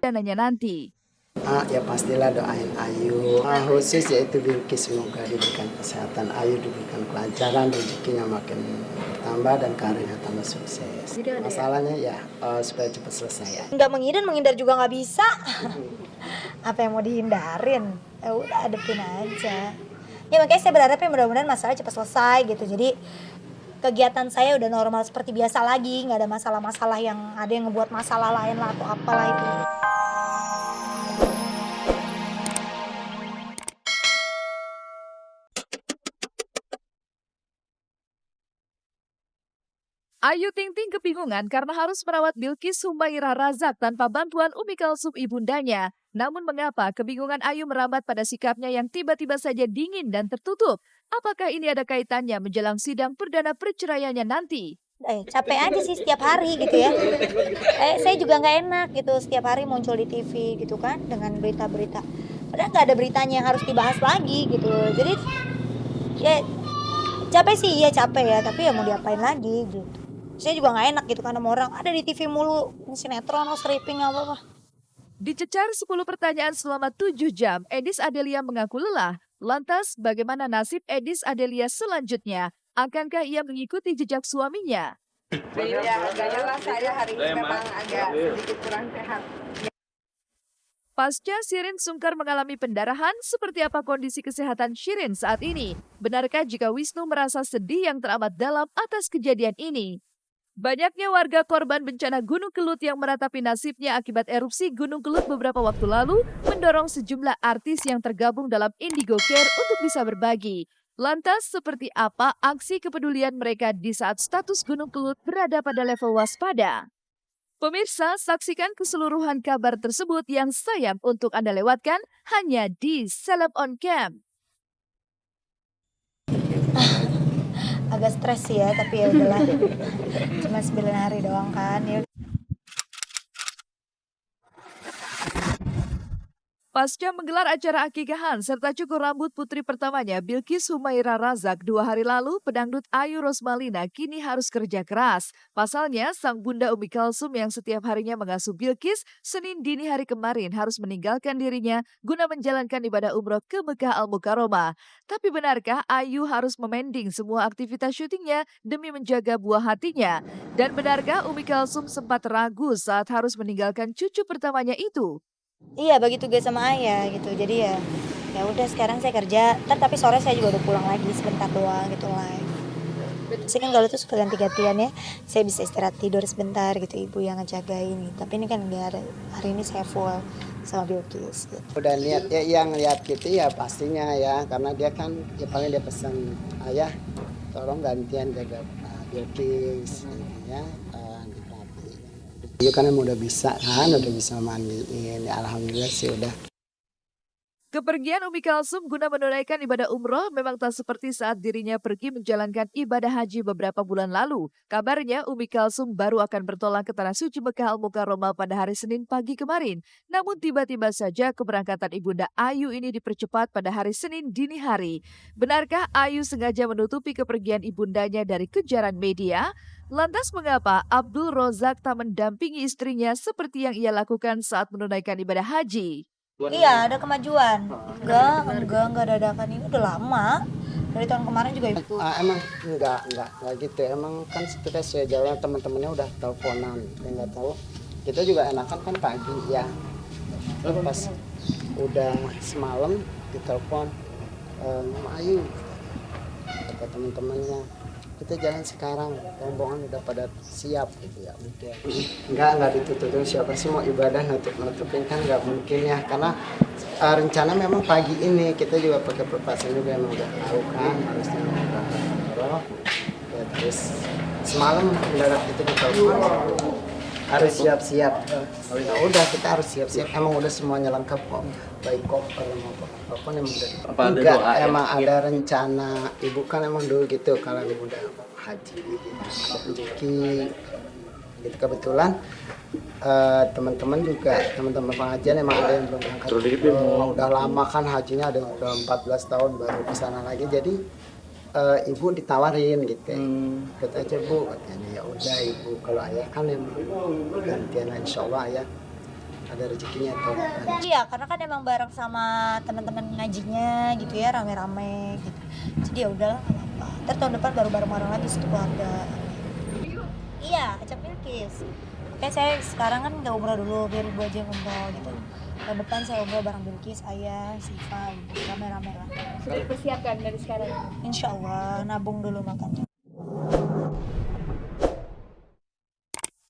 perdananya nanti. Ya pastilah doain Ayu. Khusus yaitu Bilqis, semoga diberikan kesehatan, Ayu diberikan kelancaran, rezekinya makin bertambah dan karirnya tambah sukses. Masalahnya ya supaya cepat selesai ya. Nggak menghindar juga nggak bisa. Apa yang mau dihindarin? Ya udah hadepin aja. Ya makanya saya berharap ya mudah-mudahan masalah cepat selesai gitu. Jadi kegiatan saya udah normal seperti biasa lagi, nggak ada masalah-masalah yang ada yang ngebuat masalah lain lah atau apalah itu. Ayu Ting Ting kebingungan karena harus merawat Bilqis Humairah Razak tanpa bantuan Umi Kalsum ibundanya. Namun mengapa kebingungan Ayu merambat pada sikapnya yang tiba-tiba saja dingin dan tertutup? Apakah ini ada kaitannya menjelang sidang perdana perceraiannya nanti? Capek aja sih setiap hari gitu ya. Saya juga nggak enak gitu setiap hari muncul di TV gitu kan dengan berita-berita. Padahal nggak ada beritanya yang harus dibahas lagi gitu. Jadi ya capek sih, iya capek ya. Tapi ya mau diapain lagi gitu. Saya juga nggak enak gitu kan sama orang ada di TV mulu sinetron atau stripping apa. Dicecar 10 pertanyaan selama 7 jam, Edis Adelia mengaku lelah. Lantas, bagaimana nasib Edis Adelia selanjutnya? Akankah ia mengikuti jejak suaminya? Iya, agaknya lah saya hari ini memang agak sedikit kurang sehat. Pasca Shirin Sungkar mengalami pendarahan, seperti apa kondisi kesehatan Shirin saat ini? Benarkah jika Wisnu merasa sedih yang teramat dalam atas kejadian ini? Banyaknya warga korban bencana Gunung Kelut yang meratapi nasibnya akibat erupsi Gunung Kelut beberapa waktu lalu mendorong sejumlah artis yang tergabung dalam Indigo Care untuk bisa berbagi. Lantas, seperti apa aksi kepedulian mereka di saat status Gunung Kelut berada pada level waspada? Pemirsa, saksikan keseluruhan kabar tersebut yang sayang untuk Anda lewatkan hanya di Celeb on Cam. Agak stres sih ya, tapi ya udahlah. Cuma 9 hari doang kan. Ya. Pasca menggelar acara akikahan serta cukur rambut putri pertamanya Bilqis Humairah Razak 2 hari lalu, pedangdut Ayu Rosmalina kini harus kerja keras. Pasalnya, sang bunda Umi Kalsum yang setiap harinya mengasuh Bilqis, Senin dini hari kemarin harus meninggalkan dirinya guna menjalankan ibadah umroh ke Mekah Al-Mukarramah. Tapi benarkah Ayu harus memending semua aktivitas syutingnya demi menjaga buah hatinya? Dan benarkah Umi Kalsum sempat ragu saat harus meninggalkan cucu pertamanya itu? Iya bagi tugas sama ayah gitu jadi ya udah sekarang saya kerja tapi sore saya juga udah pulang lagi sebentar doang gitu live. Saya kan kalau itu suka ganti-gantian ya, saya bisa istirahat tidur sebentar gitu ibu yang ngejagain gitu. Tapi ini kan nggak ada, hari ini saya full sama Bilqis gitu. Udah lihat ya yang lihat gitu ya pastinya ya karena dia kan ya paling dia pesan ayah tolong gantian jaga Bilqis ya. Iya kan udah bisa mandiin, ya alhamdulillah sih udah. Kepergian Umi Kalsum guna menunaikan ibadah umroh memang tak seperti saat dirinya pergi menjalankan ibadah haji beberapa bulan lalu. Kabarnya Umi Kalsum baru akan bertolak ke Tanah Suci Mekah Al-Mukarramah pada hari Senin pagi kemarin. Namun tiba-tiba saja keberangkatan Ibunda Ayu ini dipercepat pada hari Senin dini hari. Benarkah Ayu sengaja menutupi kepergian ibundanya dari kejaran media? Lantas mengapa Abdul Rozak tak mendampingi istrinya seperti yang ia lakukan saat menunaikan ibadah haji? Iya ada kemajuan. Enggak dadakan ini udah lama. Dari tahun kemarin juga itu. Emang enggak gitu. Emang kan kita sejauhnya teman-temannya udah teleponan. Yang nggak tahu kita juga enakan kan pagi ya. Pas udah semalam ditelepon Mama Ayu kata teman-temannya kita jalan sekarang, rombongan udah pada siap gitu ya udah. Enggak ditutupin siapa sih mau ibadah nutupin kan nggak mungkin ya karena rencana memang pagi ini kita juga pakai perpasan juga emang udah tahu kan harusnya umroh ya terus semalam mendadak itu ditelepon harus siap-siap. Ya udah kita harus siap-siap emang udah semuanya lengkap kok baik koper maupun apapun emang udah enggak emang ada rencana ibu kan emang dulu gitu kalau udah haji rezeki gitu kebetulan teman-teman pengajian emang ada yang belum berangkat udah lama kan hajinya ada udah 14 tahun baru ke sana lagi jadi ibu ditawarin gitu kata aja bu katanya ya udah ibu kalau ayah kan yang gantian insyaallah ayah ada rezekinya atau bukan. Iya, karena kan emang bareng sama teman-teman ngajinya gitu ya, rame-rame gitu. Jadi ya udahlah, nggak apa-apa. Ntar tahun depan baru bareng-bareng lagi satu keluarga. Iya, ajak Bilkis. Kayak saya sekarang kan nggak umroh dulu, biar ibu aja yang umroh gitu. Tahun depan saya umroh bareng Bilkis, ayah, Siva, gitu. Rame-rame lah. Sudah dipersiapkan dari sekarang. Insya Allah, nabung dulu makannya.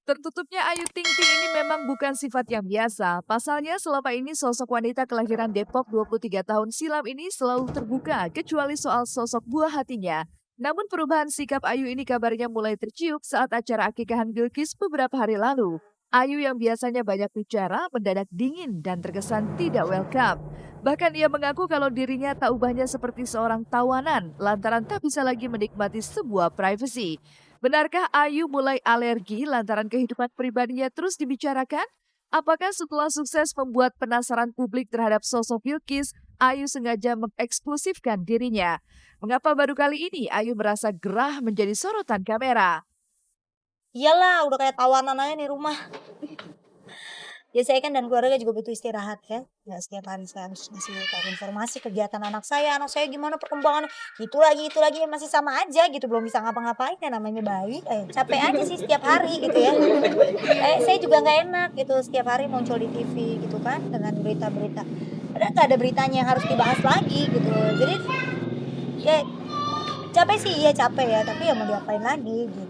Tertutupnya Ayu Ting Ting ini memang bukan sifat yang biasa. Pasalnya selama ini sosok wanita kelahiran Depok 23 tahun silam ini selalu terbuka kecuali soal sosok buah hatinya. Namun perubahan sikap Ayu ini kabarnya mulai tercium saat acara akikahan Bilkis beberapa hari lalu. Ayu yang biasanya banyak bicara mendadak dingin dan terkesan tidak welcome. Bahkan ia mengaku kalau dirinya tak ubahnya seperti seorang tawanan lantaran tak bisa lagi menikmati sebuah privasi. Benarkah Ayu mulai alergi lantaran kehidupan pribadinya terus dibicarakan? Apakah setelah sukses membuat penasaran publik terhadap sosok Bilkis, Ayu sengaja mengeksklusifkan dirinya? Mengapa baru kali ini Ayu merasa gerah menjadi sorotan kamera? Iyalah, udah kayak tawanan aja nih rumah. Ya saya kan dan keluarga juga butuh istirahat ya. Nggak setiap hari saya harus ngasih tahu informasi kegiatan anak saya gimana perkembangan. Itu lagi masih sama aja gitu, belum bisa ngapa-ngapain ya namanya bayi. Capek aja sih setiap hari gitu ya. Saya juga nggak enak gitu setiap hari muncul di TV gitu kan dengan berita-berita. Padahal nggak ada beritanya yang harus dibahas lagi gitu. Jadi ya capek sih, iya capek ya, tapi ya mau diapain lagi gitu.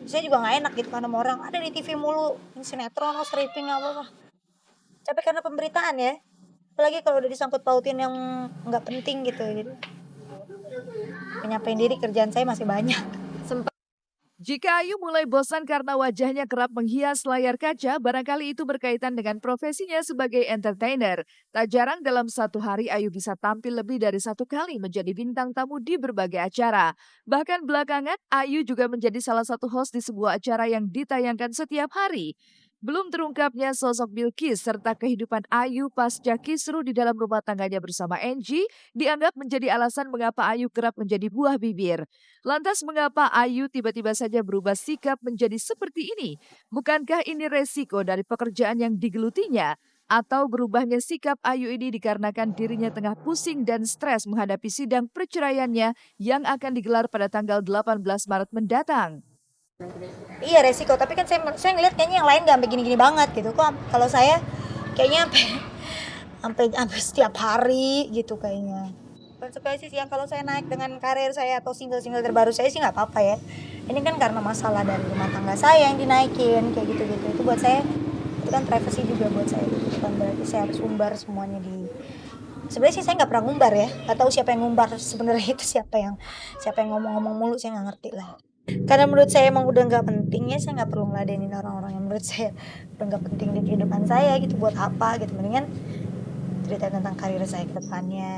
Saya juga nggak enak gitu karena sama orang ada di TV mulu, ini sinetron atau stripping apa. Capek karena pemberitaan ya, apalagi kalau udah disangkut pautin yang nggak penting gitu. Jadi penyampaian diri kerjaan saya masih banyak. Jika Ayu mulai bosan karena wajahnya kerap menghias layar kaca, barangkali itu berkaitan dengan profesinya sebagai entertainer. Tak jarang dalam satu hari Ayu bisa tampil lebih dari satu kali menjadi bintang tamu di berbagai acara. Bahkan belakangan, Ayu juga menjadi salah satu host di sebuah acara yang ditayangkan setiap hari. Belum terungkapnya sosok Bilkis serta kehidupan Ayu pasca kisruh di dalam rumah tangganya bersama Angie dianggap menjadi alasan mengapa Ayu kerap menjadi buah bibir. Lantas mengapa Ayu tiba-tiba saja berubah sikap menjadi seperti ini? Bukankah ini resiko dari pekerjaan yang digelutinya? Atau berubahnya sikap Ayu ini dikarenakan dirinya tengah pusing dan stres menghadapi sidang perceraiannya yang akan digelar pada tanggal 18 Maret mendatang? Iya resiko, tapi kan saya ngeliat kayaknya yang lain gak sampai gini-gini banget gitu. Kok kalau saya kayaknya sampai setiap hari gitu kayaknya. Konsekuensi sih yang kalau saya naik dengan karir saya atau single-single terbaru saya sih nggak apa-apa ya. Ini kan karena masalah dari rumah tangga saya yang dinaikin kayak gitu-gitu. Itu buat saya itu kan privacy juga buat saya. Bukan berarti saya harus umbar semuanya di. Sebenarnya sih saya nggak pernah ngumbar ya. Nggak tahu siapa yang ngumbar sebenarnya itu siapa yang ngomong-ngomong mulu saya nggak ngerti lah. Karena menurut saya emang udah nggak penting ya, saya nggak perlu ngeladenin orang-orang yang menurut saya udah nggak penting di kehidupan saya gitu. Buat apa gitu, mendingan cerita tentang karir saya ke depannya,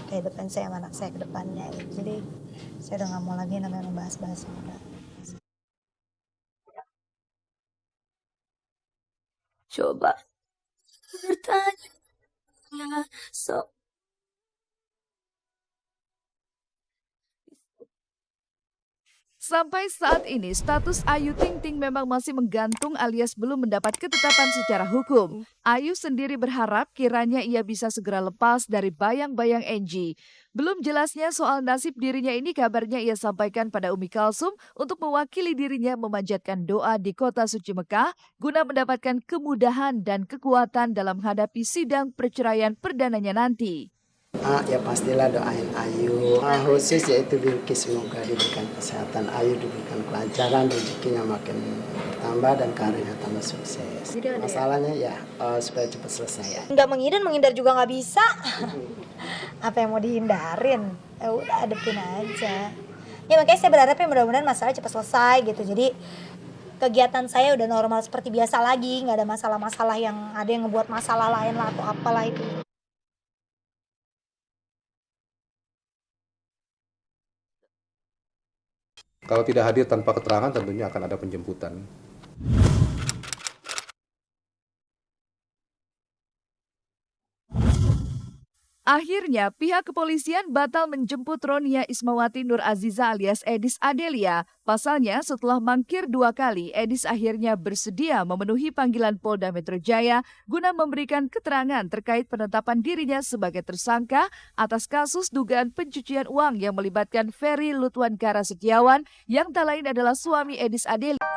kehidupan saya sama anak saya ke depannya gitu. Jadi saya udah nggak mau lagi namanya membahas-bahas. Coba bertanya so. Sampai saat ini, status Ayu Ting Ting memang masih menggantung alias belum mendapat ketetapan secara hukum. Ayu sendiri berharap kiranya ia bisa segera lepas dari bayang-bayang Angie. Belum jelasnya soal nasib dirinya ini kabarnya ia sampaikan pada Umi Kalsum untuk mewakili dirinya memanjatkan doa di kota suci Mekah guna mendapatkan kemudahan dan kekuatan dalam menghadapi sidang perceraian perdananya nanti. Ya pastilah doain Ayu. Khusus yaitu Bilkis, semoga diberikan kesehatan, Ayu diberikan kelancaran, rezekinya makin bertambah dan karirnya tambah sukses. Masalahnya ya supaya cepat selesai ya. Nggak menghindar juga nggak bisa. Apa yang mau dihindarin? Ya udah hadepin aja. Ya makanya saya berharap ya mudah-mudahan masalah cepat selesai gitu. Jadi kegiatan saya udah normal seperti biasa lagi, nggak ada masalah-masalah yang ada yang ngebuat masalah lain lah atau apalah itu. Kalau tidak hadir tanpa keterangan tentunya akan ada penjemputan. Akhirnya, pihak kepolisian batal menjemput Ronia Ismawati Nur Aziza alias Edis Adelia. Pasalnya, setelah mangkir 2 kali, Edis akhirnya bersedia memenuhi panggilan Polda Metro Jaya guna memberikan keterangan terkait penetapan dirinya sebagai tersangka atas kasus dugaan pencucian uang yang melibatkan Ferry Lutwangara Setiawan yang tak lain adalah suami Edis Adelia.